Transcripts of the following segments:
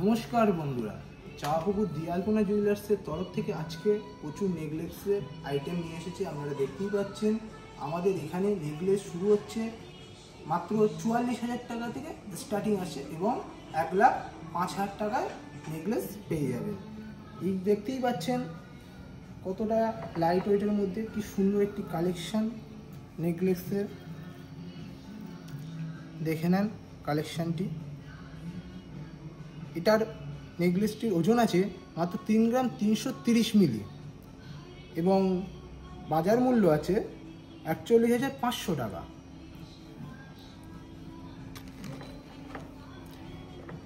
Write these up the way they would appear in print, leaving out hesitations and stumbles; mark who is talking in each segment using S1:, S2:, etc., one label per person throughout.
S1: নমস্কার বন্ধুরা, চাঁপাপুকুর দিয়ালপনা জুয়েলার্সের তরফ থেকে আজকে প্রচুর নেকলেসের আইটেম নিয়ে এসেছে। আপনারা দেখতেই পাচ্ছেন আমাদের এখানে নেকলেস শুরু হচ্ছে মাত্র 44,000 টাকা থেকে স্টার্টিং আসছে এবং 1,05,000 টাকায় নেকলেস পেয়ে যাবেন। এই দেখতেই পাচ্ছেন কতটা লাইট ওয়েটের মধ্যে কি সুন্দর একটি কালেকশন নেকলেসের। দেখে নেন কালেকশনটি। এটার নেকলেসটির ওজন আছে মাত্র 3 গ্রাম 330 মিলি এবং বাজার মূল্য আছে 41,500 টাকা।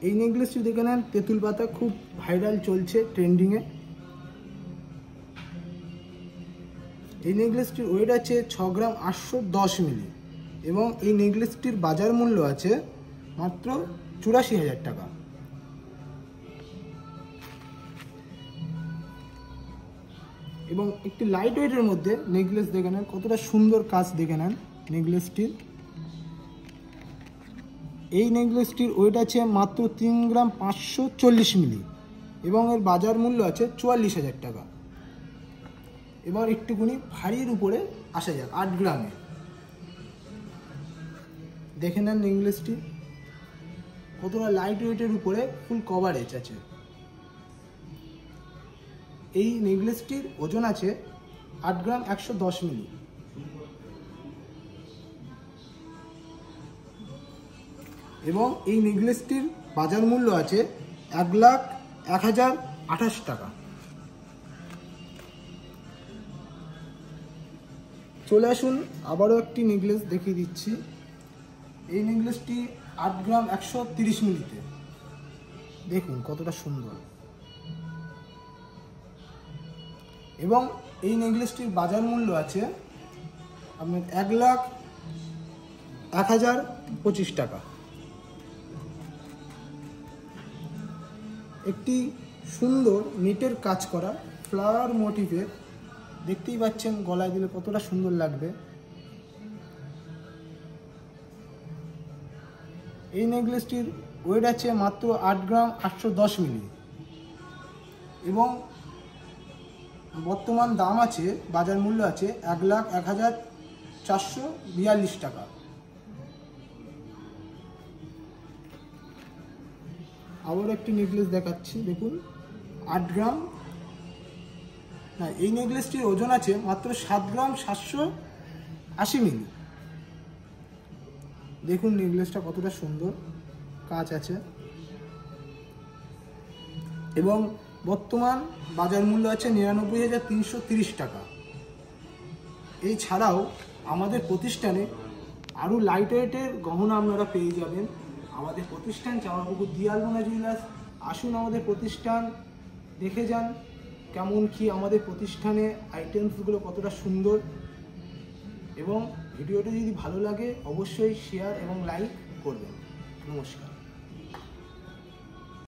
S1: এই নেকলেসটি দেখে নেন, তেঁতুল পাতা খুব ভাইরাল চলছে, ট্রেন্ডিংয়ে। এই নেকলেসটির ওয়েট আছে 6 গ্রাম 810 মিলি এবং এই নেকলেসটির বাজার মূল্য আছে মাত্র 84,000 টাকা। এবং একটি লাইট ওয়েটের মধ্যে নেকলেস দেখে নেন, কতটা সুন্দর কাজ দেখে নেন নেকলেসটির। এই নেকলেসটির ওয়েট আছে মাত্র 3 গ্রাম 540 মিলি এবং এর বাজার মূল্য আছে 44,000 টাকা। এবার একটুখানি ভারীর উপরে আসা যাক, 8 গ্রামে। দেখে নেন নেকলেসটি কতটা লাইট ওয়েটের উপরে ফুল কভারেজ আছে। এই নেকলেসটির ওজন আছে 8 গ্রাম 110 মিলি এবং এই নেকলেসটির বাজার মূল্য আছে 1,01,028 টাকা। চলে আসুন, আবারও একটি নেকলেস দেখিয়ে দিচ্ছি। এই নেকলেসটি 8 গ্রাম 130 মিলিতে। দেখুন কতটা সুন্দর। এবং এই নেকলেসটির বাজার মূল্য আছে আপনার 1,01,025 টাকা। একটি সুন্দর নেটের কাজ করা ফ্লাওয়ার মোটিভের, দেখতেই পাচ্ছেন গলায় দিলে কতটা সুন্দর লাগবে। এই নেকলেসটির ওয়েট আছে মাত্র 8 গ্রাম 810 মিলি এবং বর্তমান দাম আছে, বাজার মূল্য আছে 1,01,442 টাকা। আবার একটি নেকলেস দেখাচ্ছি, দেখুন 8 গ্রাম না, এই নেকলেসটির ওজন আছে মাত্র 7 গ্রাম 780 মিলি। দেখুন নেকলেসটা কতটা সুন্দর কাজ আছে এবং বর্তমান বাজার মূল্য আছে 99,330 টাকা। এই ছাড়াও আমাদের প্রতিষ্ঠানে আরও লাইট ওয়েটের গহনা আপনারা পেয়ে যাবেন। আমাদের প্রতিষ্ঠান চাঁপাপুকুর দিয়ালপনা জুয়েলার্স। আসুন আমাদের প্রতিষ্ঠান দেখে যান কেমন কি আমাদের প্রতিষ্ঠানে আইটেমসগুলো কতটা সুন্দর। এবং ভিডিওটা যদি ভালো লাগে অবশ্যই শেয়ার এবং লাইক করবেন। নমস্কার।